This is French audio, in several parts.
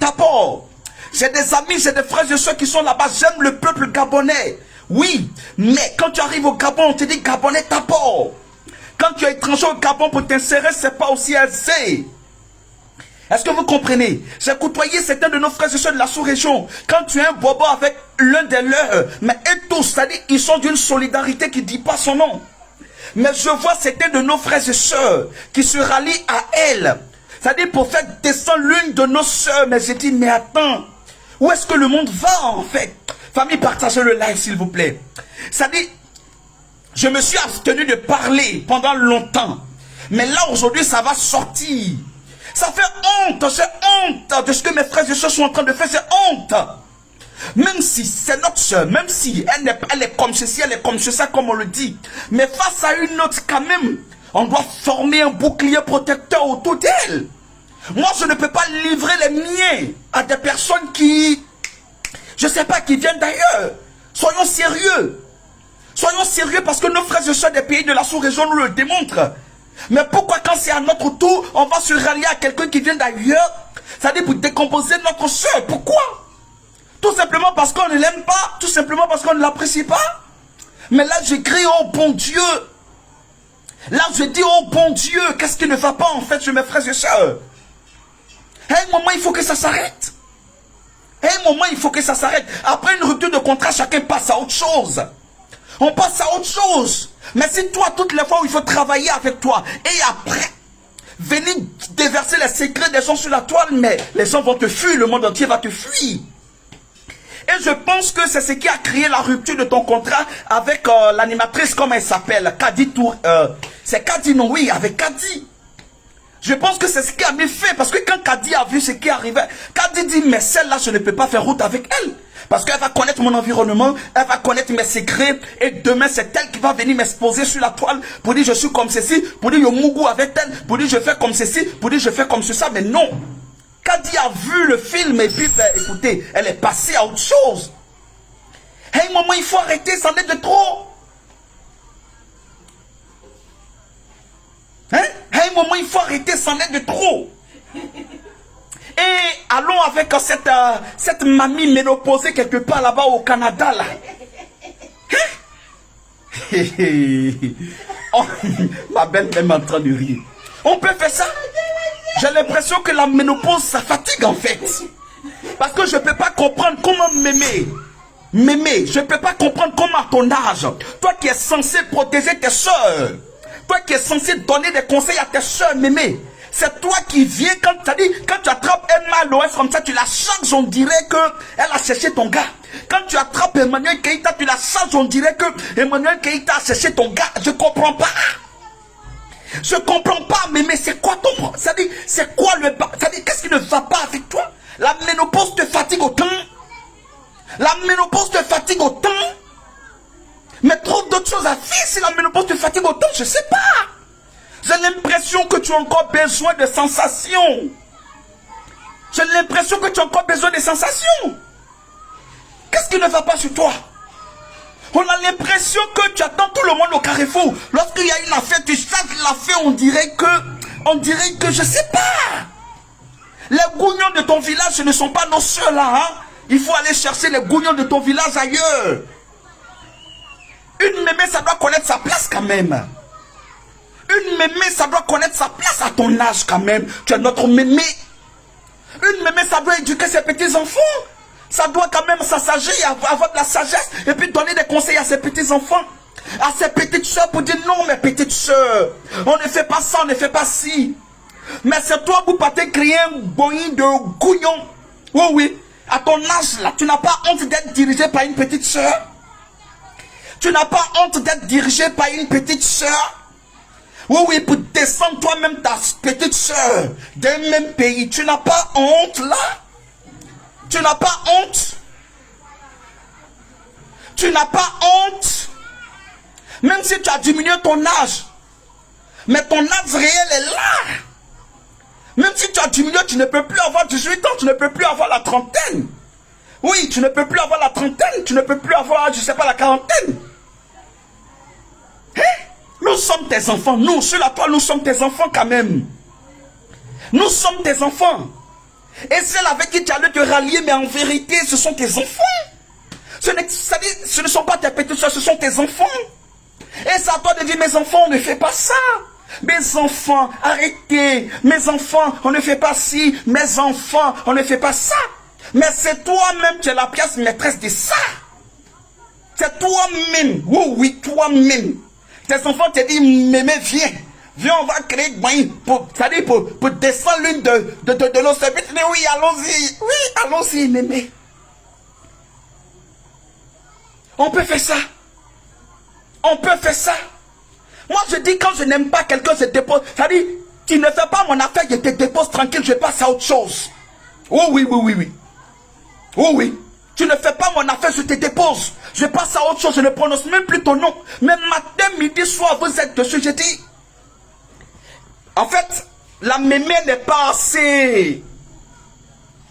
d'abord. J'ai des amis, j'ai des frères et soeurs qui sont là-bas. J'aime le peuple gabonais. Oui, mais quand tu arrives au Gabon, on te dit Gabonais d'abord. Quand tu es étranger au Gabon pour t'insérer, c'est pas aussi aisé. Est-ce que vous comprenez? J'ai côtoyé certains de nos frères et soeurs de la sous-région. Quand tu es un bobo avec l'un des leurs, mais eux tous, c'est-à-dire ils sont d'une solidarité qui ne dit pas son nom. Mais je vois certains de nos frères et soeurs qui se rallient à elle. C'est-à-dire pour faire descendre l'une de nos soeurs. Mais j'ai dit, mais attends, où est-ce que le monde va en fait? Famille, partagez le live s'il vous plaît. C'est-à-dire, je me suis abstenu de parler pendant longtemps. Mais là aujourd'hui, ça va sortir. Ça fait honte, j'ai honte de ce que mes frères et soeurs sont en train de faire, c'est honte. Même si c'est notre soeur, même si elle est comme ceci, elle est comme ça, comme on le dit. Mais face à une autre, quand même, on doit former un bouclier protecteur autour d'elle. Moi, je ne peux pas livrer les miens à des personnes qui, je ne sais pas, qui viennent d'ailleurs. Soyons sérieux. Soyons sérieux parce que nos frères et soeurs des pays de la sous-région nous le démontrent. Mais pourquoi quand c'est à notre tour, on va se rallier à quelqu'un qui vient d'ailleurs? C'est-à-dire pour décomposer notre soeur. Pourquoi? Tout simplement parce qu'on ne l'aime pas. Tout simplement parce qu'on ne l'apprécie pas. Mais là, je crie, oh bon Dieu. Là, je dis, oh bon Dieu, qu'est-ce qui ne va pas en fait chez mes frères et sœurs? À un moment, il faut que ça s'arrête. À un moment, il faut que ça s'arrête. Après une rupture de contrat, chacun passe à autre chose. On passe à autre chose. Mais c'est toi, toutes les fois où il faut travailler avec toi, et après, venir déverser les secrets des gens sur la toile, mais les gens vont te fuir, le monde entier va te fuir. Et je pense que c'est ce qui a créé la rupture de ton contrat avec l'animatrice, comment elle s'appelle, Kadi Tour. C'est Kadi, non, oui, avec Kadi. Je pense que c'est ce qui a mis fait, parce que quand Kadi a vu ce qui arrivait, Kadi dit, mais celle-là, je ne peux pas faire route avec elle. Parce qu'elle va connaître mon environnement, elle va connaître mes secrets, et demain c'est elle qui va venir m'exposer sur la toile, pour dire je suis comme ceci, pour dire yo mougou avec elle, pour dire je fais comme ceci, pour dire je fais comme ceci, mais non. Kadi a vu le film, et puis, ben, écoutez, elle est passée à autre chose. À un moment, il faut arrêter, c'en est de trop. Hein? À un moment, il faut arrêter, c'en est de trop. Et allons avec cette mamie ménopausée quelque part là-bas au Canada là. Hein? Oh, ma belle même en train de rire. On peut faire ça? J'ai l'impression que la ménopause ça fatigue en fait. Parce que je ne peux pas comprendre comment m'aimer. Je ne peux pas comprendre comment à ton âge, toi qui es censé protéger tes soeurs, toi qui es censé donner des conseils à tes soeurs, mémé. C'est toi qui viens quand tu attrapes un mal comme ça, tu la charges, on dirait que elle a cherché ton gars. Quand tu attrapes Emmanuel Keïta, tu la charges, on dirait que Emmanuel Keïta a cherché ton gars. Je comprends pas. Je comprends pas, mais c'est quoi ton problème? C'est-à-dire, c'est quoi le... C'est-à-dire, qu'est-ce qui ne va pas avec toi? La ménopause te fatigue autant? La ménopause te fatigue autant? Mais trouve d'autres choses à faire si la ménopause te fatigue autant, je sais pas. J'ai l'impression que tu as encore besoin de sensations. J'ai l'impression que tu as encore besoin de sensations. Qu'est-ce qui ne va pas sur toi? On a l'impression que tu attends tout le monde au carrefour. Lorsqu'il y a une affaire, tu saches l'affaire, on dirait que je sais pas. Les gougnons de ton village, ce ne sont pas nos soeurs là. Hein? Il faut aller chercher les gougnons de ton village ailleurs. Une mémé, ça doit connaître sa place quand même. Une mémé, ça doit connaître sa place à ton âge quand même. Tu es notre mémé. Une mémé, ça doit éduquer ses petits-enfants. Ça doit quand même s'assagir, avoir de la sagesse et puis donner des conseils à ses petits-enfants. À ses petites soeurs pour dire non, mes petites soeurs. On ne fait pas ça, on ne fait pas ci. Mais c'est toi pour pas te créer un boing de gouillon. Oui, oui. À ton âge là, tu n'as pas honte d'être dirigé par une petite soeur. Tu n'as pas honte d'être dirigé par une petite soeur. Oui, oui, pour descendre toi-même ta petite soeur d'un même pays. Tu n'as pas honte là? Tu n'as pas honte? Tu n'as pas honte? Même si tu as diminué ton âge. Mais ton âge réel est là. Même si tu as diminué, tu ne peux plus avoir 18 ans. Tu ne peux plus avoir la trentaine. Oui, tu ne peux plus avoir la trentaine. Tu ne peux plus avoir, je ne sais pas, la quarantaine. Hein? Nous sommes tes enfants. Nous, sur la toile, nous sommes tes enfants quand même. Nous sommes tes enfants. Et celle avec qui tu allais te rallier, mais en vérité, ce sont tes enfants. Ce ne sont pas tes petites soeurs, ce sont tes enfants. Et c'est à toi de dire, mes enfants, on ne fait pas ça. Mes enfants, arrêtez. Mes enfants, on ne fait pas ci. Mes enfants, on ne fait pas ça. Mais c'est toi-même qui es la pièce maîtresse de ça. C'est toi-même. Oui, oui, toi-même. Tes enfants te disent, mémé, viens. Viens, on va créer pour descendre l'une de nos services. Mais oui, allons-y. Oui, allons-y, mémé. On peut faire ça. On peut faire ça. Moi, je dis, quand je n'aime pas quelqu'un, je dépose. Ça dit, tu ne fais pas mon affaire, je te dépose tranquille, je passe à autre chose. Oh oui, oui, oui, oui. Oh oui. Tu ne fais pas mon affaire, je te dépose. Je passe à autre chose, je ne prononce même plus ton nom. Mais matin, midi, soir, vous êtes dessus. Je dis, en fait, la mémé n'est pas assez.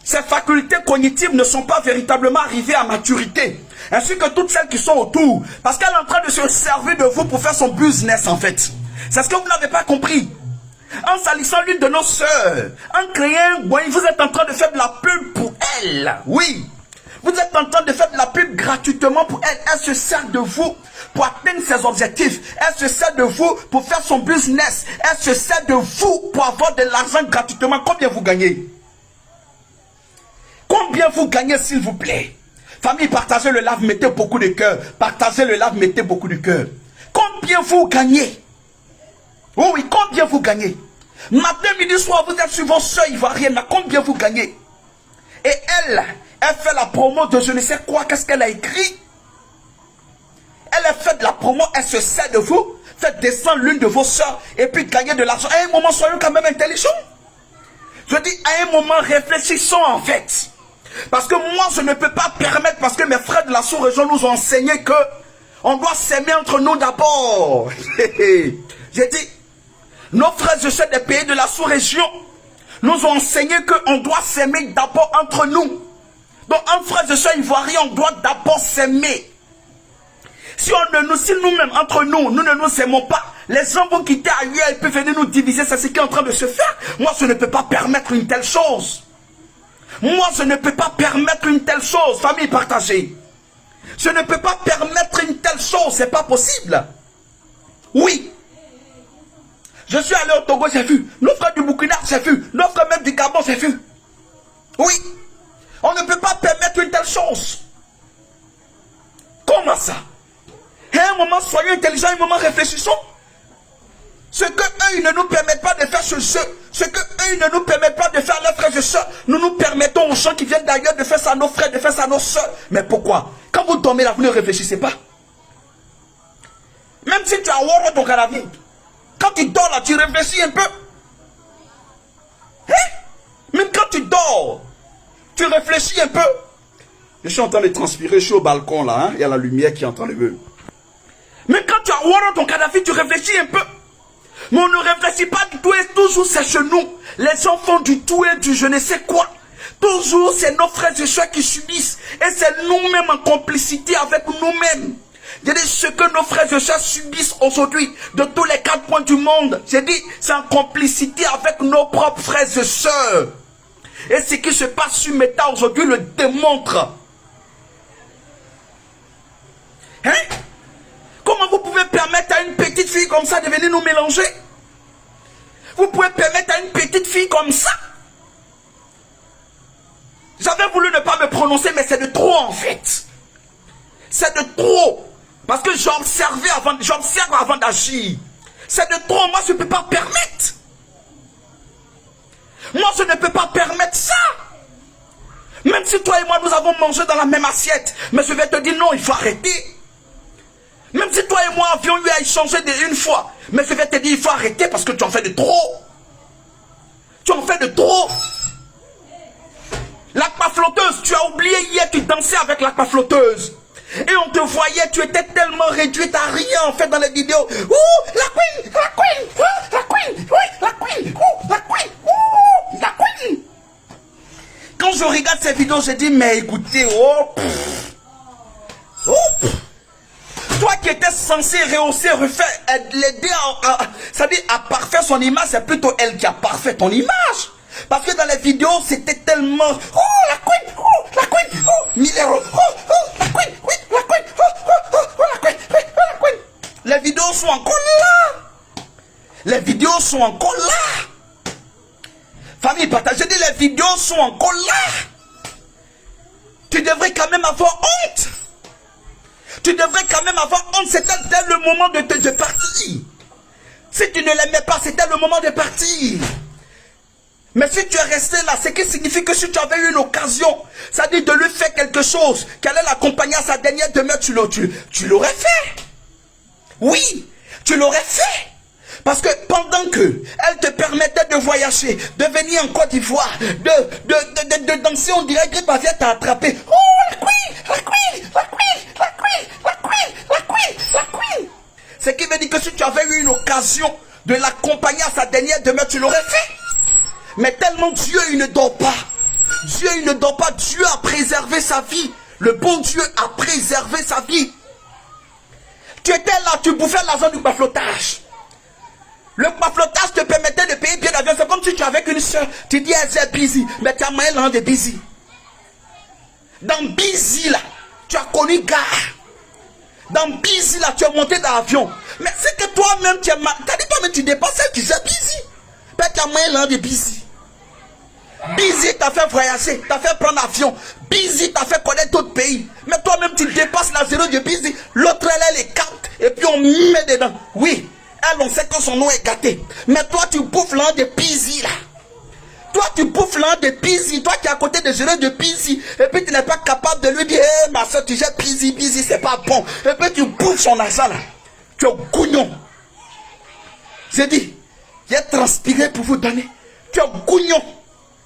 Ses facultés cognitives ne sont pas véritablement arrivées à maturité. Ainsi que toutes celles qui sont autour. Parce qu'elle est en train de se servir de vous pour faire son business, en fait. C'est ce que vous n'avez pas compris. En salissant l'une de nos sœurs, en créant un bois, vous êtes en train de faire de la pub pour elle. Oui. Vous êtes en train de faire de la pub gratuitement pour elle. Elle se sert de vous pour atteindre ses objectifs. Elle se sert de vous pour faire son business. Elle se sert de vous pour avoir de l'argent gratuitement. Combien vous gagnez? Combien vous gagnez, s'il vous plaît? Famille, partagez le live, mettez beaucoup de cœur. Partagez le live, mettez beaucoup de cœur. Combien vous gagnez? Oh oui, combien vous gagnez? Matin, midi, soir, vous êtes sur vos sœurs ivoiriennes. Combien vous gagnez? Et elle fait la promo de je ne sais quoi. Qu'est-ce qu'elle a écrit? Elle a fait de la promo, elle se sert de vous. Faites descendre l'une de vos sœurs et puis gagner de l'argent. À un moment, soyons quand même intelligents. Je dis, à un moment, réfléchissons en fait. Parce que moi, je ne peux pas permettre, parce que mes frères de la sous-région nous ont enseigné que on doit s'aimer entre nous d'abord. J'ai dit, nos frères et sœurs des pays de la sous-région nous ont enseigné qu'on doit s'aimer d'abord entre nous. Donc, entre frères et sœurs ivoiriens, on doit d'abord s'aimer. Si nous-mêmes, entre nous, nous ne nous aimons pas, les gens vont quitter ailleurs et peuvent venir nous diviser. C'est ce qui est en train de se faire. Moi, je ne peux pas permettre une telle chose. Moi, je ne peux pas permettre une telle chose. Famille partagée. Je ne peux pas permettre une telle chose. C'est pas possible. Oui. Je suis allé au Togo, j'ai vu. Nos frères du Burkina, j'ai vu. Nos frères même du Gabon, j'ai vu. Oui. On ne peut pas permettre une telle chose. Comment ça? Et à un moment, soyons intelligents, un moment, réfléchissons. Ce que eux, ils ne nous permettent pas de faire ce que eux, ils ne nous permettent pas de faire leurs frères et sœurs, nous permettons aux gens qui viennent d'ailleurs de faire ça à nos frères, de faire ça à nos sœurs. Mais pourquoi? Quand vous dormez là, vous ne réfléchissez pas. Même si tu as Woro ton Karavi, quand tu dors là, tu réfléchis un peu. Hein? Même quand tu dors, tu réfléchis un peu. Je suis en train de transpirer, je suis au balcon là, hein? Il y a la lumière qui est en train de me... Mais quand tu as Woro ton Kadhafi, tu réfléchis un peu. Mais on ne réfléchit pas du tout et toujours c'est chez nous. Les gens font du tout et du je ne sais quoi. Toujours c'est nos frères et sœurs qui subissent. Et c'est nous-mêmes en complicité avec nous-mêmes. J'ai dit ce que nos frères et sœurs subissent aujourd'hui de tous les 4 coins du monde. J'ai dit c'est en complicité avec nos propres frères et sœurs. Et ce qui se passe sur Meta aujourd'hui le démontre. Hein? Comment vous pouvez permettre à une petite fille comme ça de venir nous mélanger? Vous pouvez permettre à une petite fille comme ça? J'avais voulu ne pas me prononcer, mais c'est de trop en fait. C'est de trop. Parce que j'observe avant d'agir. C'est de trop, moi je ne peux pas permettre. Moi je ne peux pas permettre ça. Même si toi et moi nous avons mangé dans la même assiette, mais je vais te dire non, il faut arrêter. Même si toi et moi avions eu à échanger une fois, mais je vais te dire il faut arrêter parce que tu en fais de trop. Tu en fais de trop. L'aquaflotteuse, tu as oublié hier, tu dansais avec l'aquaflotteuse. Et on te voyait, tu étais tellement réduite à rien en fait dans les vidéos. Ouh, la queen, la queen, la queen, oui, la queen, ouh, la queen, ouh, la queen. Quand je regarde ces vidéos, je dis mais écoutez, oh, pff, oh, pff. Toi qui étais censé rehausser, refaire, l'aider à parfaire son image, c'est plutôt elle qui a parfait ton image. Parce que dans les vidéos, c'était tellement... Oh, la queen, oh, la queen, oh, 1000 euros, la queen, oui, la queen, la queen, oui, la queen. Les vidéos sont encore là. Les vidéos sont encore là. Famille, partagez, les vidéos sont encore là. Tu devrais quand même avoir honte. Tu devrais quand même avoir honte. C'était le moment de partir. Si tu ne l'aimais pas, c'était le moment de partir. Mais si tu es resté là, ce qui signifie que si tu avais eu une occasion, c'est-à-dire de lui faire quelque chose, qu'elle allait l'accompagner à sa dernière demeure, tu l'aurais fait. Oui, tu l'aurais fait. Parce que pendant que elle te permettait de voyager, de venir en Côte d'Ivoire, de danser, on dirait que ma vie t'a attrapé. Oh, la queen, la queen, la queen, la queen, la queen, la queen, la queen. Ce qui veut dire que si tu avais eu une occasion de l'accompagner à sa dernière demeure, tu l'aurais fait. Mais tellement Dieu, il ne dort pas. Dieu, il ne dort pas. Dieu a préservé sa vie. Le bon Dieu a préservé sa vie. Tu étais là, tu bouffais l'argent du baflotage. Le baflotage te permettait de payer bien d'avion. C'est comme si tu avais une soeur. Tu dis, elle est busy. Mais tu as moyen de rendre busy. Dans busy, là, tu as connu gare. Dans busy, là, tu es monté dans l'avion. Mais c'est que toi-même, tu es mal. Tu as dit toi-même, tu dépenses, tu sais busy. Mais tu as moyen de rendre busy. Busy t'a fait voyager, t'a fait prendre l'avion. Busy t'a fait connaître d'autres pays. Mais toi-même, tu dépasses la zéro de busy. L'autre, elle les capte. Et puis on met dedans. Oui, elle, on sait que son nom est gâté. Mais toi, tu bouffes l'un de busy là. Toi, tu bouffes l'un de busy. Toi qui es à côté de zéro de busy. Et puis tu n'es pas capable de lui dire, hey, ma soeur, tu jettes busy, c'est pas bon. Et puis tu bouffes son argent là. Tu es gougnon. J'ai dit, j'ai transpiré pour vous donner. Tu es gougnon.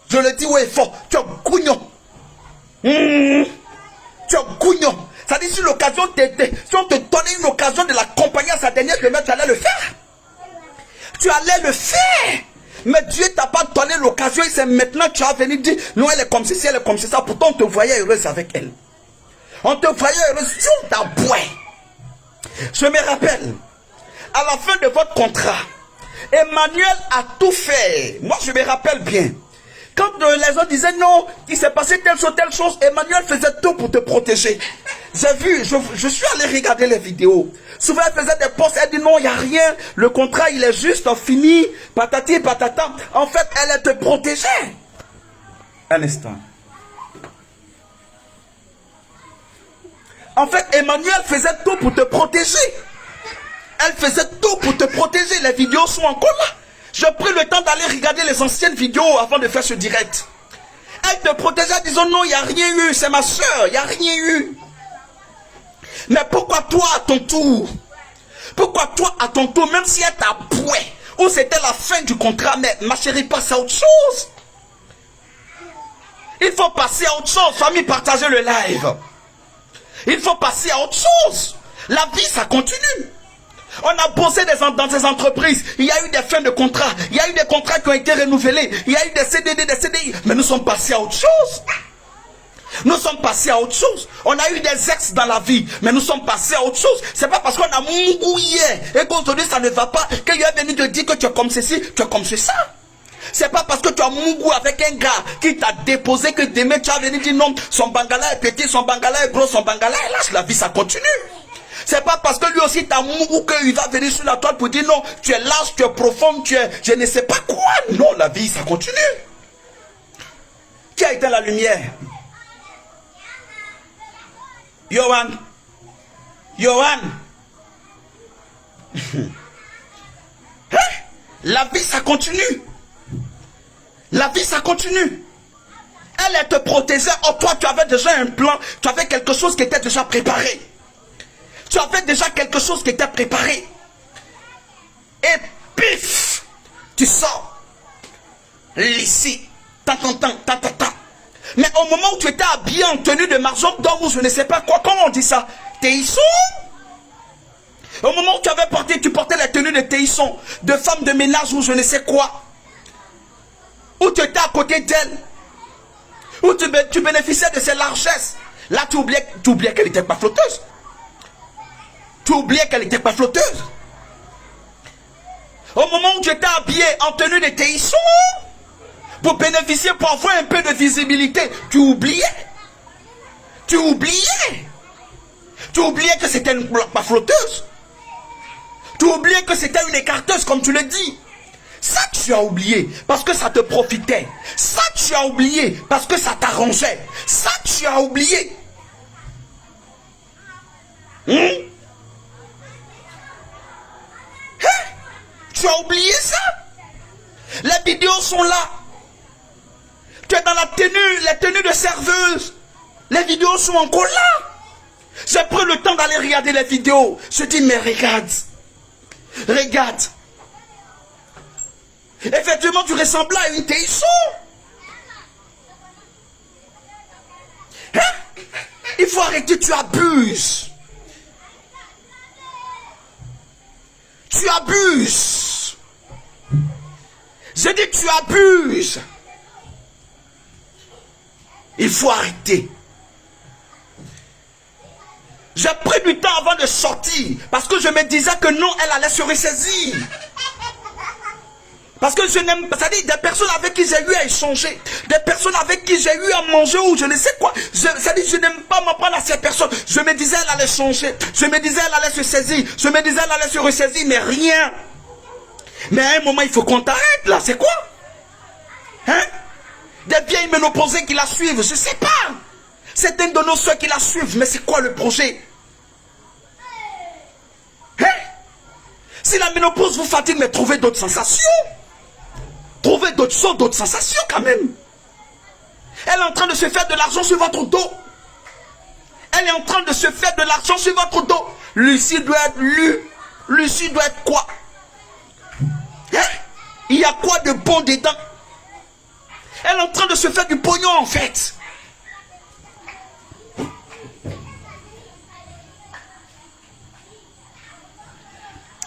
Je le dis ouais fort, tu es gougnon. Tu es gougnon. Ça dit si l'occasion si on te donnait une occasion de l'accompagner à sa dernière demeure, tu allais le faire. Tu allais le faire. Mais Dieu t'a pas donné l'occasion et c'est maintenant que tu as venu dire, non, elle est comme ceci, elle est comme ça. Pourtant, on te voyait heureuse avec elle. On te voyait heureuse sur ta boîte. Je me rappelle, à la fin de votre contrat, Emmanuel a tout fait. Moi, je me rappelle bien. Quand les gens disaient non, il s'est passé telle chose, Emmanuel faisait tout pour te protéger. J'ai vu, je suis allé regarder les vidéos. Souvent, elle faisait des posts, elle dit non, il n'y a rien, le contrat, il est juste fini, patati et patata. En fait, elle te protégeait. Un instant. En fait, Emmanuel faisait tout pour te protéger. Elle faisait tout pour te protéger. Les vidéos sont encore là. J'ai pris le temps d'aller regarder les anciennes vidéos avant de faire ce direct. Elle te protégeait en disant non, il n'y a rien eu, c'est ma soeur, il n'y a rien eu. Mais pourquoi toi à ton tour? Pourquoi toi à ton tour, même si elle t'a boué, ou c'était la fin du contrat, mais ma chérie, passe à autre chose. Il faut passer à autre chose. Famille, partagez le live. Il faut passer à autre chose. La vie, ça continue. On a bossé dans ces entreprises. Il y a eu des fins de contrat. Il y a eu des contrats qui ont été renouvelés. Il y a eu des CDD, des CDI. Mais nous sommes passés à autre chose. Nous sommes passés à autre chose. On a eu des ex dans la vie. Mais nous sommes passés à autre chose. C'est pas parce qu'on a mougouillé et qu'aujourd'hui ça ne va pas qu'il est venu te dire que tu es comme ceci, tu es comme ça. C'est pas parce que tu as mougou avec un gars qui t'a déposé que demain tu as venu dire non, son bangala est petit, son bangala est gros, son bangala est lâche. La vie ça continue. C'est pas parce que lui aussi t'a mougou qu'il va venir sur la toile pour dire non, tu es large, tu es profond, tu es je ne sais pas quoi. Non, la vie ça continue. Qui a éteint la lumière? Johan. Hein? La vie ça continue. La vie ça continue. Elle te protégeait. Oh, toi tu avais déjà un plan. Tu avais quelque chose qui était déjà préparé. Tu avais déjà quelque chose qui était préparé. Et pif, tu sors. Ici. Tant. Mais au moment où tu étais habillé en tenue de marchand d'homme ou je ne sais pas quoi, comment on dit ça? Théisson? Au moment où tu portais la tenue de Théisson, de femme de ménage ou je ne sais quoi. Où tu étais à côté d'elle. Où tu bénéficiais de ses largesses. Là, tu oubliais qu'elle n'était pas flotteuse. Tu oubliais qu'elle n'était pas flotteuse. Au moment où tu étais habillé en tenue de Théisson, Pour bénéficier, pour avoir un peu de visibilité. Tu oubliais. Tu oubliais. Tu oubliais que c'était une flotteuse. Tu oubliais que c'était une écarteuse, comme tu le dis. Ça, tu as oublié parce que ça te profitait. Ça, tu as oublié parce que ça t'arrangeait. Ça, tu as oublié. Tu as oublié ça? Les vidéos sont là. Tu es dans la tenue de serveuse. Les vidéos sont encore là. J'ai pris le temps d'aller regarder les vidéos. Je dis, mais regarde. Regarde. Effectivement, tu ressembles à une Téisson. Hein? Il faut arrêter, tu abuses. Tu abuses. J'ai dit, tu abuses. Il faut arrêter. J'ai pris du temps avant de sortir. Parce que je me disais que non, elle allait se ressaisir. Parce que je n'aime pas, c'est-à-dire des personnes avec qui j'ai eu à échanger, des personnes avec qui j'ai eu à manger ou je ne sais quoi. C'est-à-dire je n'aime pas m'en prendre à ces personnes. Je me disais elle allait changer. Je me disais elle allait se saisir. Je me disais elle allait se ressaisir, mais rien. Mais à un moment, il faut qu'on t'arrête là. C'est quoi? Hein? Des vieilles ménopausées qui la suivent, je ne sais pas. C'est un de nos soeurs qui la suivent, mais c'est quoi le projet? Hein? Si la ménopause vous fatigue, mais trouvez d'autres sensations. Trouvez d'autres choses, d'autres sensations quand même. Elle est en train de se faire de l'argent sur votre dos. Elle est en train de se faire de l'argent sur votre dos. Lucie doit être Lucie doit être quoi? Hein? Il y a quoi de bon dedans? Elle est en train de se faire du pognon en fait.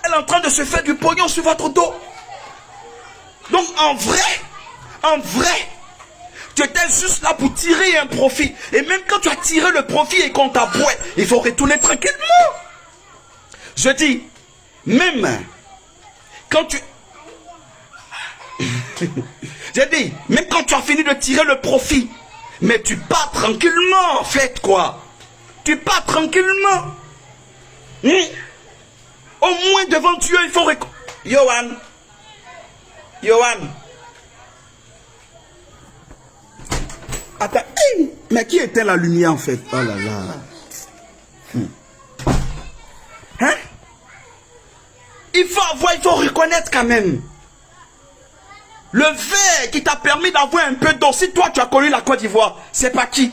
Elle est en train de se faire du pognon sur votre dos. Donc en vrai, tu étais juste là pour tirer un profit. Et même quand tu as tiré le profit et qu'on t'a boué, il faut retourner tranquillement. Je dis, même quand tu... J'ai dit, même quand tu as fini de tirer le profit, mais tu pars tranquillement en fait quoi. Tu pars tranquillement. Au moins devant Dieu, il faut... Johan. Attends, mais qui était la lumière en fait? Oh là là. Hein? Il faut reconnaître quand même. Le verre qui t'a permis d'avoir un peu d'eau. Si toi tu as connu la Côte d'Ivoire, c'est pas qui?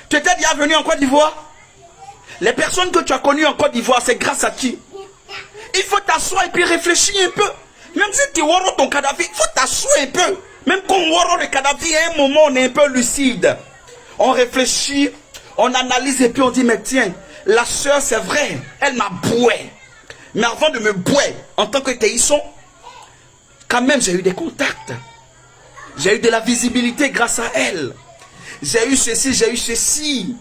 Tu étais déjà venu en Côte d'Ivoire? Les personnes que tu as connues en Côte d'Ivoire, c'est grâce à qui? Il faut t'asseoir et puis réfléchir un peu. Même si tu vois ton cadavre, il faut t'asseoir un peu. Même quand on voit le cadavre, à un moment, on est un peu lucide. On réfléchit, on analyse et puis on dit, mais tiens, la soeur, c'est vrai, elle m'a boué. Mais avant de me bouer, en tant que Téisson, quand même, j'ai eu des contacts. J'ai eu de la visibilité grâce à elle. J'ai eu ceci, j'ai eu ceci.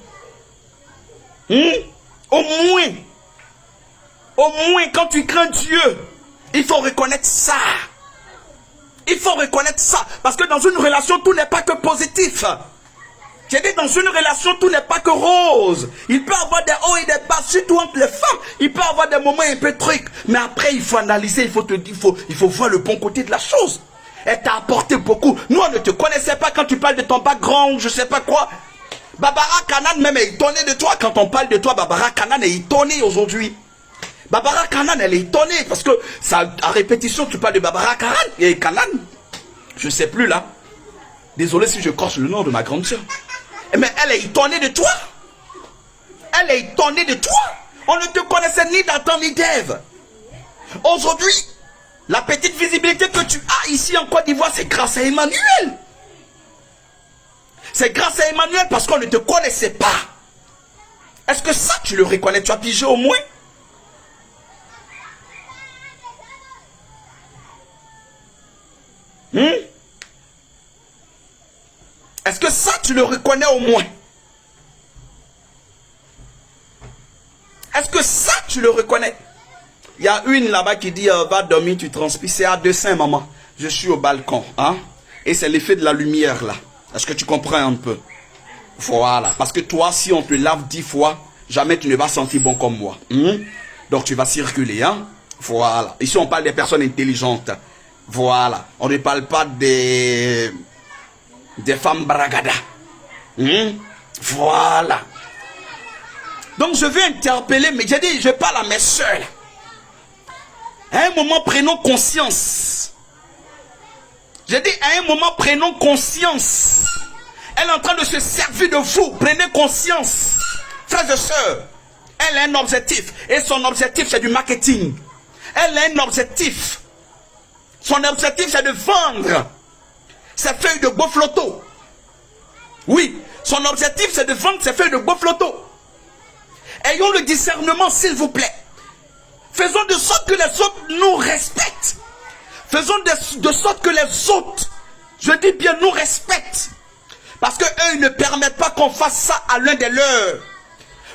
Au moins, quand tu crains Dieu, il faut reconnaître ça. Il faut reconnaître ça. Parce que dans une relation, tout n'est pas que positif. J'ai dit, dans une relation, tout n'est pas que rose. Il peut y avoir des hauts et des bas, surtout entre les femmes. Il peut y avoir des moments un peu trucs. Mais après, il faut analyser, il faut voir le bon côté de la chose. Elle t'a apporté beaucoup. Nous, on ne te connaissait pas quand tu parles de ton background, je sais pas quoi. Barbara Kanan même est étonnée de toi. Quand on parle de toi, Barbara Kanan est étonnée aujourd'hui. Barbara Kanan, elle est étonnée parce que ça, à répétition, tu parles de Barbara Kanan et Kanan. Je sais plus là. Désolé si je corche le nom de ma grande soeur. Mais elle est étonnée de toi. Elle est étonnée de toi. On ne te connaissait ni d'Adam ni d'Ève. Aujourd'hui, la petite visibilité que tu as ici en Côte d'Ivoire, c'est grâce à Emmanuel. C'est grâce à Emmanuel parce qu'on ne te connaissait pas. Est-ce que ça, tu le reconnais? Tu as pigé au moins? Est-ce que ça, tu le reconnais au moins? Est-ce que ça, tu le reconnais? Il y a une là-bas qui dit, va dormir, tu transpires. C'est à dessein, maman. Je suis au balcon. Hein? Et c'est l'effet de la lumière là. Est-ce que tu comprends un peu? Voilà. Parce que toi, si on te lave 10 fois, jamais tu ne vas sentir bon comme moi. Donc tu vas circuler. Hein? Voilà. Ici, on parle des personnes intelligentes. Voilà. On ne parle pas des femmes bragada. Voilà. Donc je vais interpeller, mais j'ai dit, je parle à mes soeurs. À un moment, prenons conscience. J'ai dit, à un moment, prenons conscience. Elle est en train de se servir de vous. Prenez conscience. Frères et sœurs, elle a un objectif. Et son objectif, c'est du marketing. Elle a un objectif. Son objectif, c'est de vendre ses feuilles de Bofloto. Oui, son objectif, c'est de vendre ses feuilles de Bofloto. Ayons le discernement, s'il vous plaît. Faisons de sorte que les autres nous respectent. Faisons de sorte que les autres, je dis bien, nous respectent. Parce qu'eux, ils ne permettent pas qu'on fasse ça à l'un des leurs.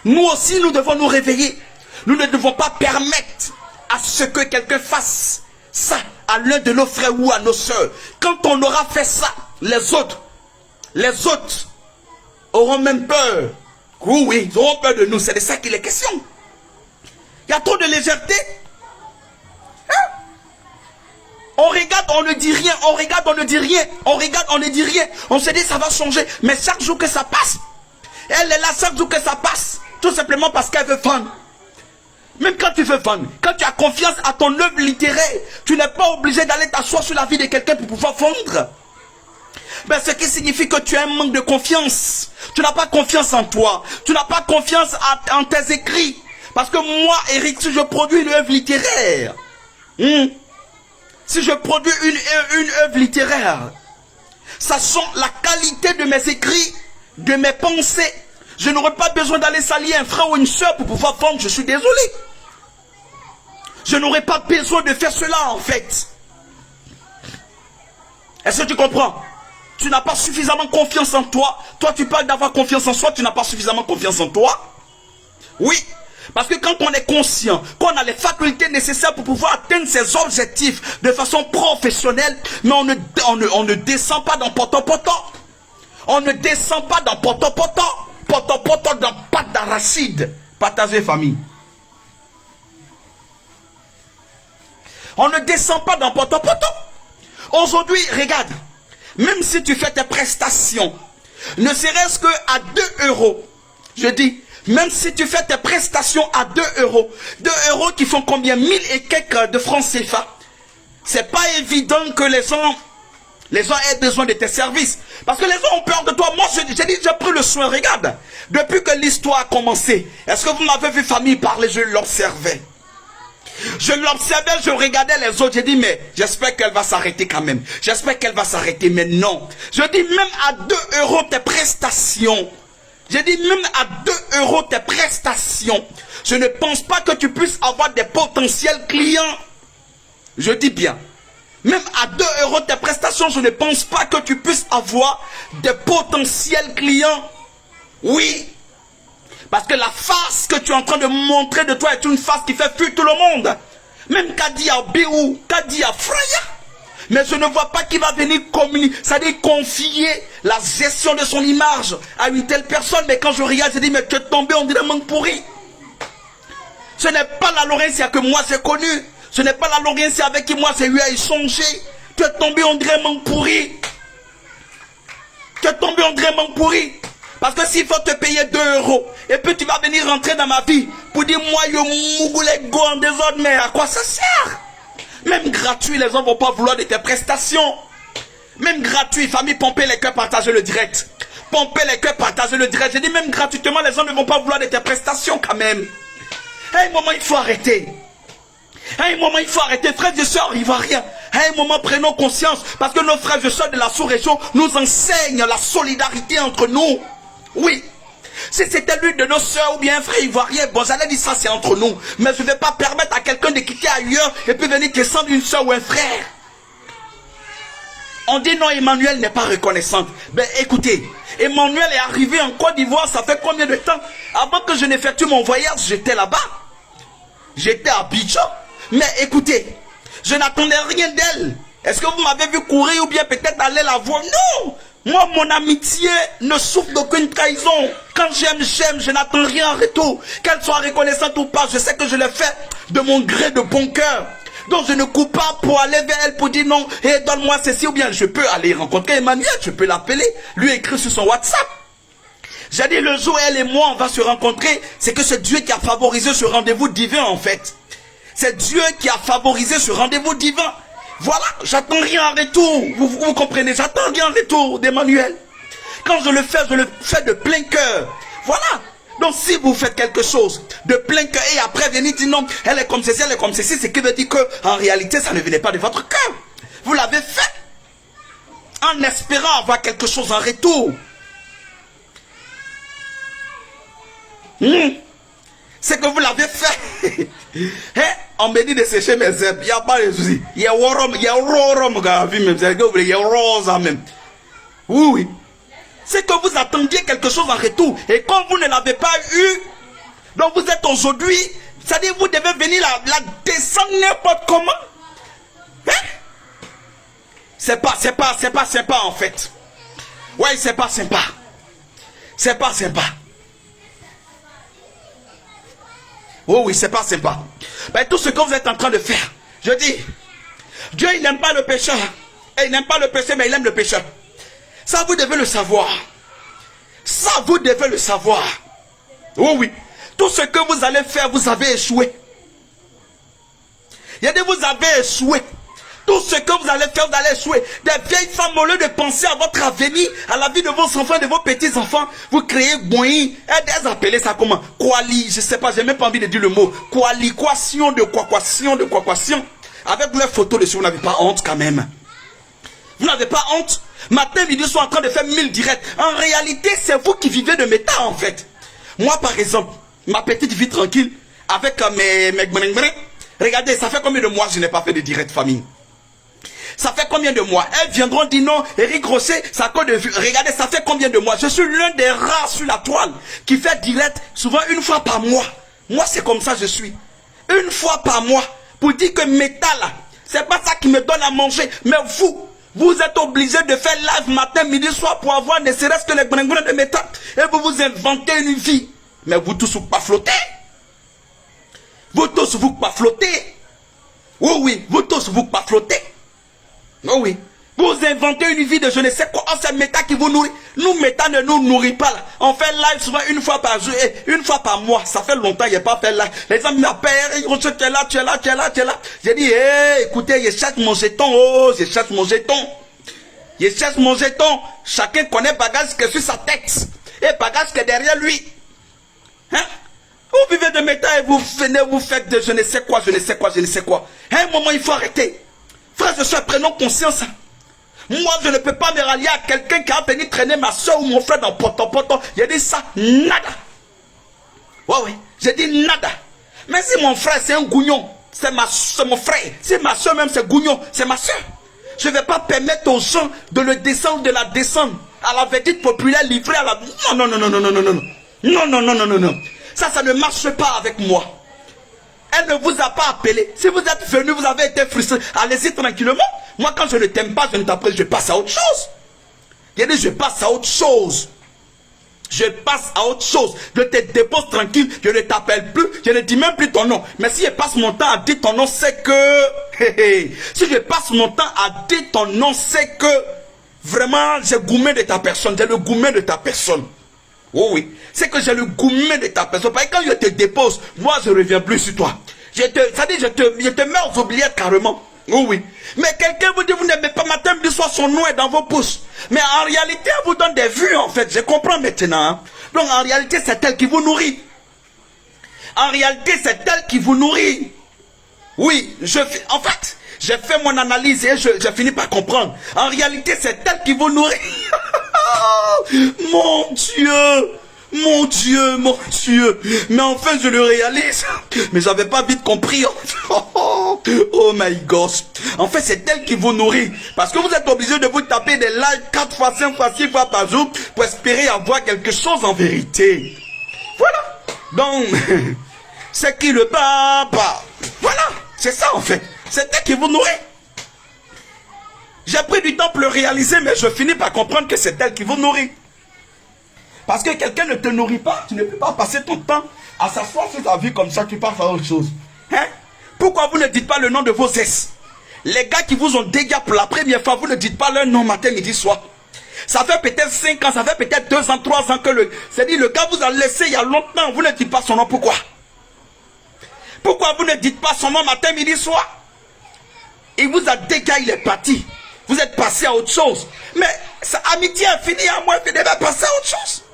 Nous aussi, nous devons nous réveiller. Nous ne devons pas permettre à ce que quelqu'un fasse ça à l'un de nos frères ou à nos soeurs. Quand on aura fait ça, les autres auront même peur. Oui, ils auront peur de nous. C'est de ça qu'il est question. Il y a trop de légèreté. Hein? On regarde, on ne dit rien. On regarde, on ne dit rien. On regarde, on ne dit rien. On se dit ça va changer. Mais chaque jour que ça passe, elle est là chaque jour que ça passe. Tout simplement parce qu'elle veut vendre. Même quand tu veux vendre, quand tu as confiance à ton œuvre littéraire, tu n'es pas obligé d'aller t'asseoir sur la vie de quelqu'un pour pouvoir vendre. Ben, ce qui signifie que tu as un manque de confiance. Tu n'as pas confiance en toi. Tu n'as pas confiance en tes écrits. Parce que moi, Eric, si je produis une œuvre littéraire, si je produis une œuvre littéraire, sachant la qualité de mes écrits, de mes pensées, je n'aurai pas besoin d'aller salir un frère ou une soeur pour pouvoir vendre. Je suis désolé. Je n'aurai pas besoin de faire cela en fait. Est-ce que tu comprends? Tu n'as pas suffisamment confiance en toi. Toi, tu parles d'avoir confiance en soi, tu n'as pas suffisamment confiance en toi. Oui. Parce que quand on est conscient, qu'on a les facultés nécessaires pour pouvoir atteindre ses objectifs de façon professionnelle, mais on ne descend pas dans poto-poto. On ne descend pas dans poto-poto. Poto-poto dans pâte d'arachide. Partagez, famille. On ne descend pas dans poto-poto. Aujourd'hui, regarde. Même si tu fais tes prestations, ne serait-ce que à 2 euros, je dis, même si tu fais tes prestations à 2 euros, 2 euros qui font combien? 1000 et quelques de francs CFA. C'est pas évident que les gens aient besoin de tes services. Parce que les gens ont peur de toi. Moi, j'ai dit, j'ai pris le soin. Regarde, depuis que l'histoire a commencé, est-ce que vous m'avez vu famille parler? Je l'observais. Je l'observais, je regardais les autres. J'ai dit, mais j'espère qu'elle va s'arrêter quand même. J'espère qu'elle va s'arrêter. Mais non. Je dis, même à 2 euros tes prestations. J'ai dit, même à 2 euros tes prestations. Je ne pense pas que tu puisses avoir des potentiels clients. Je dis bien. Même à 2 euros tes prestations, je ne pense pas que tu puisses avoir des potentiels clients. Oui. Parce que la face que tu es en train de montrer de toi est une face qui fait fuir tout le monde. Même Kadi à Béou, Kadi à Fraya. Mais je ne vois pas qui va venir communiquer, c'est-à-dire confier la gestion de son image à une telle personne. Mais quand je regarde, je dis, mais tu es tombé, on dirait manque pourri. Ce n'est pas la Laurentia que moi j'ai connue. Ce n'est pas la Laurentia avec qui moi j'ai eu à échanger. Tu es tombé, on dirait manque pourri. Tu es tombé, on dirait manque pourri. Parce que s'il faut te payer 2 euros, et puis tu vas venir rentrer dans ma vie pour dire, moi, je mougoulais go en désordre, mais à quoi ça sert? Même gratuit, les gens ne vont pas vouloir de tes prestations. Même gratuit, famille, pomper les cœurs, partager le direct. Pomper les cœurs, partager le direct. J'ai dit, même gratuitement, les gens ne vont pas vouloir de tes prestations quand même. À un moment, il faut arrêter. À un moment, il faut arrêter. Frères et sœurs, il ne va rien. À un moment, prenons conscience. Parce que nos frères et sœurs de la sous-région nous enseignent la solidarité entre nous. Oui. Si c'était l'une de nos soeurs ou bien un frère ivoirien, bon, j'allais dire ça, c'est entre nous. Mais je ne vais pas permettre à quelqu'un de quitter ailleurs et puis venir descendre une soeur ou un frère. On dit non, Emmanuel n'est pas reconnaissante. Ben écoutez, Emmanuel est arrivé en Côte d'Ivoire, ça fait combien de temps? Avant que je n'effectue mon voyage, j'étais là-bas. J'étais à Abidjan. Mais écoutez, je n'attendais rien d'elle. Est-ce que vous m'avez vu courir ou bien peut-être aller la voir? Non! Moi, mon amitié ne souffre d'aucune trahison. Quand j'aime, j'aime, je n'attends rien en retour. Qu'elle soit reconnaissante ou pas, je sais que je l'ai fait de mon gré de bon cœur. Donc je ne coupe pas pour aller vers elle pour dire non, hey, donne-moi ceci, ou bien je peux aller rencontrer Emmanuel, je peux l'appeler, lui écrire sur son WhatsApp. J'ai dit le jour où elle et moi on va se rencontrer, c'est que c'est Dieu qui a favorisé ce rendez-vous divin en fait. C'est Dieu qui a favorisé ce rendez-vous divin. Voilà, j'attends rien en retour. Vous comprenez, j'attends rien en retour d'Emmanuel. Quand je le fais de plein cœur. Voilà. Donc si vous faites quelque chose de plein cœur et après venez dire non, elle est comme ceci, elle est comme ceci, c'est qui veut dire que en réalité ça ne venait pas de votre cœur. Vous l'avez fait en espérant avoir quelque chose en retour. C'est que vous l'avez fait. Hein? On me dit de sécher mes herbes. Il n'y a pas de souci. Il y a rose même. Oui. C'est que vous attendiez quelque chose en retour. Et quand vous ne l'avez pas eu, donc vous êtes aujourd'hui, c'est-à-dire vous devez venir la descendre n'importe comment. Hein? C'est pas sympa en fait. Ouais, c'est pas sympa. C'est pas sympa. Oh oui, c'est pas sympa. Ben, tout ce que vous êtes en train de faire, je dis, Dieu il n'aime pas le pécheur. Et il n'aime pas le péché, mais il aime le pécheur. Ça, vous devez le savoir. Ça, vous devez le savoir. Oh oui. Tout ce que vous allez faire, vous avez échoué. Il y a des vous avez échoué. Tout ce que vous allez faire, vous allez échouer. Des vieilles femmes, au lieu de penser à votre avenir, à la vie de vos enfants, de vos petits-enfants, vous créez boing. Elles appellent ça comment? Quali, je sais pas, j'ai même pas envie de dire le mot. Qualiquation de quaquation. Avec leurs photos dessus, vous n'avez pas honte quand même. Vous n'avez pas honte? Matin, midi, soir, en train de faire 1000 directs. En réalité, c'est vous qui vivez de méta en fait. Moi, par exemple, ma petite vie tranquille, avec mes... Regardez, ça fait combien de mois que je n'ai pas fait de direct famille? Ça fait combien de mois? Elles viendront dire non, Eric Grosset, ça code de vue. Regardez, ça fait combien de mois? Je suis l'un des rares sur la toile qui fait direct souvent une fois par mois. Moi, c'est comme ça je suis. Une fois par mois. Pour dire que métal, c'est pas ça qui me donne à manger. Mais vous êtes obligé de faire live matin, midi, soir pour avoir ne serait-ce que les grenouilles de métal. Et vous inventez une vie. Mais vous tous vous pas flotter. Vous tous vous pas flotter. Oh oui, vous tous vous pas flotter. Oh oui. Vous inventez une vie de je ne sais quoi. Oh, c'est Méta qui vous nourrit. Nous, Méta ne nous nourrit pas là. On fait live souvent une fois par jour et une fois par mois. Ça fait longtemps qu'il n'y a pas fait live. Les gens m'appellent. Tu es là. J'ai dit, hey, écoutez, je cherche mon jeton. Oh, je cherche mon jeton. Je cherche mon jeton. Chacun connaît bagage que sur sa tête. Et bagage que derrière lui. Hein? Vous vivez de Méta et vous venez, vous faites de je ne sais quoi. À un moment, il faut arrêter. Frères et sœurs, prenons conscience. Moi, je ne peux pas me rallier à quelqu'un qui a venu traîner ma soeur ou mon frère dans poton. J'ai dit ça, nada. Ouais. J'ai dit nada. Mais si mon frère, c'est un gougnon, c'est mon frère. Si ma soeur même, c'est gougnon, c'est ma soeur. Je ne vais pas permettre aux gens de le descendre, de la descendre à la vedette populaire livrée à la... Non. Ça ne marche pas avec moi. Elle ne vous a pas appelé. Si vous êtes venu, vous avez été frustré. Allez-y tranquillement. Moi, quand je ne t'aime pas, je ne t'appelle, je passe à autre chose. Il a dit, je passe à autre chose. Je passe à autre chose. Je te dépose tranquille. Je ne t'appelle plus. Je ne dis même plus ton nom. Mais si je passe mon temps à dire ton nom, c'est que... Si je passe mon temps à dire ton nom, c'est que... Vraiment, j'ai gourmé de ta personne. J'ai le gourmé de ta personne. Oh oui, c'est que j'ai le gourmet de ta personne. Parce que quand je te dépose, moi je ne reviens plus sur toi. Je te mets aux oubliettes carrément. Oh oui. Mais quelqu'un vous dit, vous n'aimez pas matin, midi, soir, son nom est dans vos pouces. Mais en réalité, elle vous donne des vues en fait. Je comprends maintenant. Hein? Donc en réalité, c'est elle qui vous nourrit. En réalité, c'est elle qui vous nourrit. Oui, en fait, j'ai fait mon analyse et j'ai fini par comprendre. En réalité, c'est elle qui vous nourrit. Mon Dieu. Mais enfin, je le réalise. Mais j'avais pas vite compris. Oh my gosh. En fait, c'est elle qui vous nourrit. Parce que vous êtes obligé de vous taper des likes 4 fois, 5 fois, 6 fois par jour pour espérer avoir quelque chose en vérité. Voilà. Donc, c'est qui le papa? Voilà. C'est ça en fait. C'est elle qui vous nourrit. J'ai pris du temps pour le réaliser, mais je finis par comprendre que c'est elle qui vous nourrit. Parce que quelqu'un ne te nourrit pas, tu ne peux pas passer ton temps à s'asseoir sur ta vie comme ça, tu pars faire autre chose. Hein? Pourquoi vous ne dites pas le nom de vos ex? Les gars qui vous ont dégagé pour la première fois, vous ne dites pas leur nom matin, midi, soir. Ça fait peut-être 5 ans, ça fait peut-être 2 ans, 3 ans que c'est-à-dire le gars vous a laissé il y a longtemps, vous ne dites pas son nom, pourquoi? Pourquoi vous ne dites pas son nom matin, midi, soir? Il vous a dégagé, il est parti. Vous êtes passé à autre chose. Mais sa amitié est finie à moi, vous devez passer à autre chose.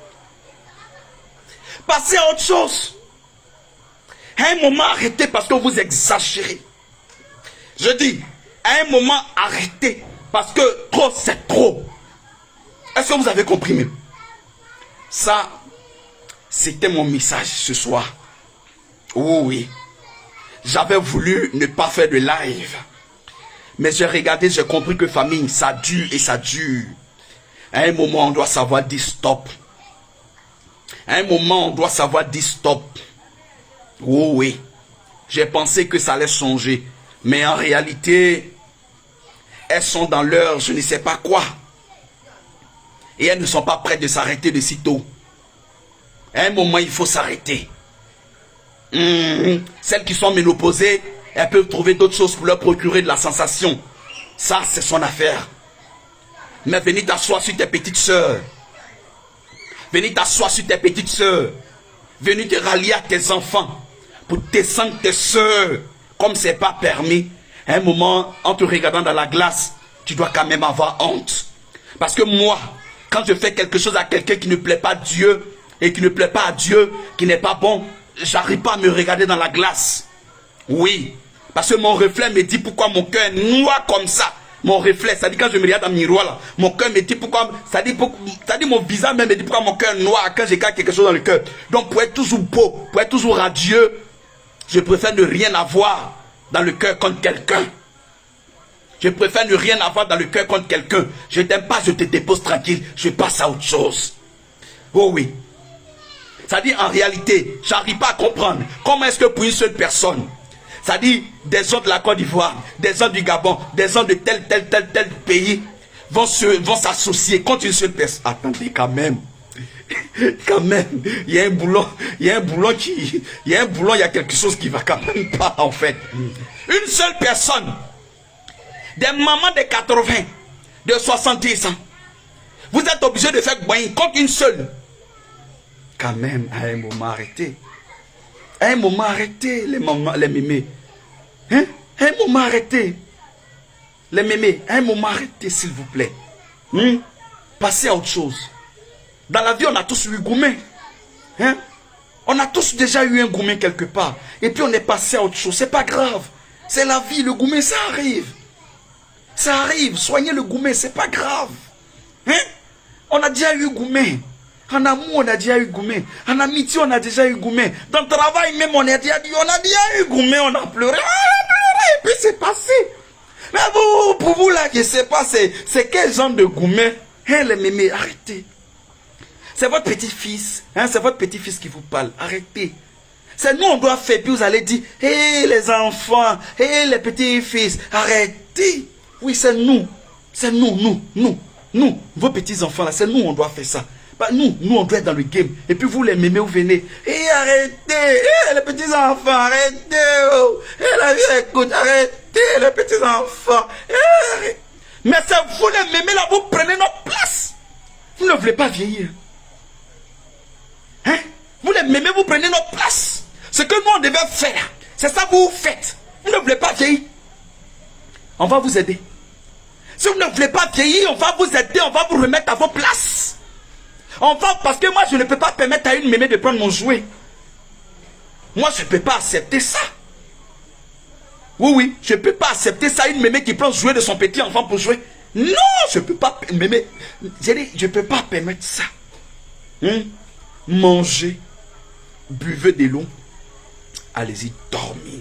Passez à autre chose. À un moment, arrêtez parce que vous exagérez. Je dis, à un moment, arrêtez parce que trop, c'est trop. Est-ce que vous avez compris même? Ça, c'était mon message ce soir. Oh oui. J'avais voulu ne pas faire de live. Mais j'ai regardé, j'ai compris que famille, ça dure et ça dure. À un moment, on doit savoir dire stop. À un moment, on doit savoir dire stop. Oh oui. J'ai pensé que ça allait changer. Mais en réalité, elles sont dans leur je ne sais pas quoi. Et elles ne sont pas prêtes de s'arrêter de sitôt. À un moment, il faut s'arrêter. Celles qui sont ménopausées, elles peuvent trouver d'autres choses pour leur procurer de la sensation. Ça, c'est son affaire. Mais venez t'asseoir sur tes petites sœurs. Venez t'asseoir sur tes petites sœurs. Venez te rallier à tes enfants. Pour descendre tes sœurs. Comme c'est pas permis. À un moment, en te regardant dans la glace, tu dois quand même avoir honte. Parce que moi, quand je fais quelque chose à quelqu'un qui ne plaît pas à Dieu, et qui ne plaît pas à Dieu, qui n'est pas bon, j'arrive pas à me regarder dans la glace. Oui. Parce que mon reflet me dit pourquoi mon cœur est noir comme ça. Mon reflet, ça dit quand je me regarde dans le miroir là, mon cœur me dit pourquoi, ça dit mon visage même me dit pourquoi mon cœur est noir quand j'ai quelque chose dans le cœur. Donc pour être toujours beau, pour être toujours radieux, je préfère ne rien avoir dans le cœur contre quelqu'un. Je préfère ne rien avoir dans le cœur contre quelqu'un. Je t'aime pas, je te dépose tranquille, je passe à autre chose. Oh oui. Ça dit en réalité, j'arrive pas à comprendre comment est-ce que pour une seule personne, ça dit des gens de la Côte d'Ivoire, des gens du Gabon, des gens de tel pays vont s'associer contre une seule personne. Attendez quand même. Quand même, il y a un boulon, il y a quelque chose qui va quand même pas en fait. Une seule personne, des mamans de 80, de 70 ans, vous êtes obligé de faire boing contre une seule. Quand même, à un moment arrêtez. À un moment arrêtez les mamans, les mémés. Hein? À un moment arrêtez. Les mémés, à un moment arrêtez s'il vous plaît. Passez à autre chose. Dans la vie, on a tous eu gourmet. Hein? On a tous déjà eu un gourmet quelque part. Et puis on est passé à autre chose. C'est pas grave. C'est la vie, le gourmet, ça arrive. Ça arrive. Soignez le gourmet, c'est pas grave. Hein? On a déjà eu gourmet. En amour, on a déjà eu gourmet. En amitié, on a déjà eu gourmet. Dans le travail même, on a déjà eu gourmet. On a pleuré. Et puis c'est passé. Mais vous, pour vous là, je sais pas, c'est quel genre de gourmet? Hein, les mémés, arrêtez. C'est votre petit-fils. Hein, c'est votre petit-fils qui vous parle. Arrêtez. C'est nous, on doit faire. Puis vous allez dire, hé les enfants, hé les petits-fils, arrêtez. Oui, c'est nous. C'est nous, vos petits-enfants là, c'est nous, on doit faire ça. Bah, nous, on doit être dans le game. Et puis vous, les mémés, vous venez. Hé, arrêtez. Hé, les petits-enfants, arrêtez. Oh. Hé, la vie, écoute, arrêtez, les petits-enfants. Mais c'est vous, les mémés, là, vous prenez notre place. Vous ne voulez pas vieillir. Hein? Vous, les mémés, vous prenez notre place. Ce que nous, on devait faire, c'est ça que vous faites. Vous ne voulez pas vieillir. On va vous aider. Si vous ne voulez pas vieillir, on va vous aider, on va vous remettre à vos places. Parce que moi, je ne peux pas permettre à une mémé de prendre mon jouet. Moi, je ne peux pas accepter ça. Oui, je ne peux pas accepter ça, une mémé qui prend le jouet de son petit enfant pour jouer. Non, je ne peux pas, mémé. J'ai dit, je ne peux pas permettre ça. Mangez, buvez de l'eau, allez-y dormir.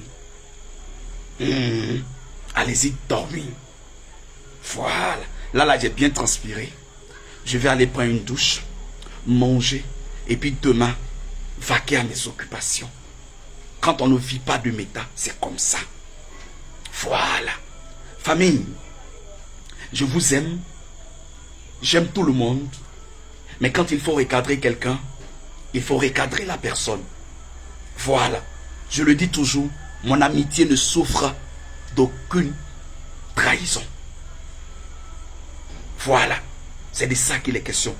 Allez-y dormir. Voilà. Là, j'ai bien transpiré. Je vais aller prendre une douche, manger, et puis demain, vaquer à mes occupations. Quand on ne vit pas de méta, c'est comme ça. Voilà. Famille, Je vous aime. J'aime tout le monde. Mais quand il faut recadrer quelqu'un, il faut recadrer la personne. Voilà. Je le dis toujours, mon amitié ne souffre d'aucune trahison. Voilà. C'est de ça qu'il est question.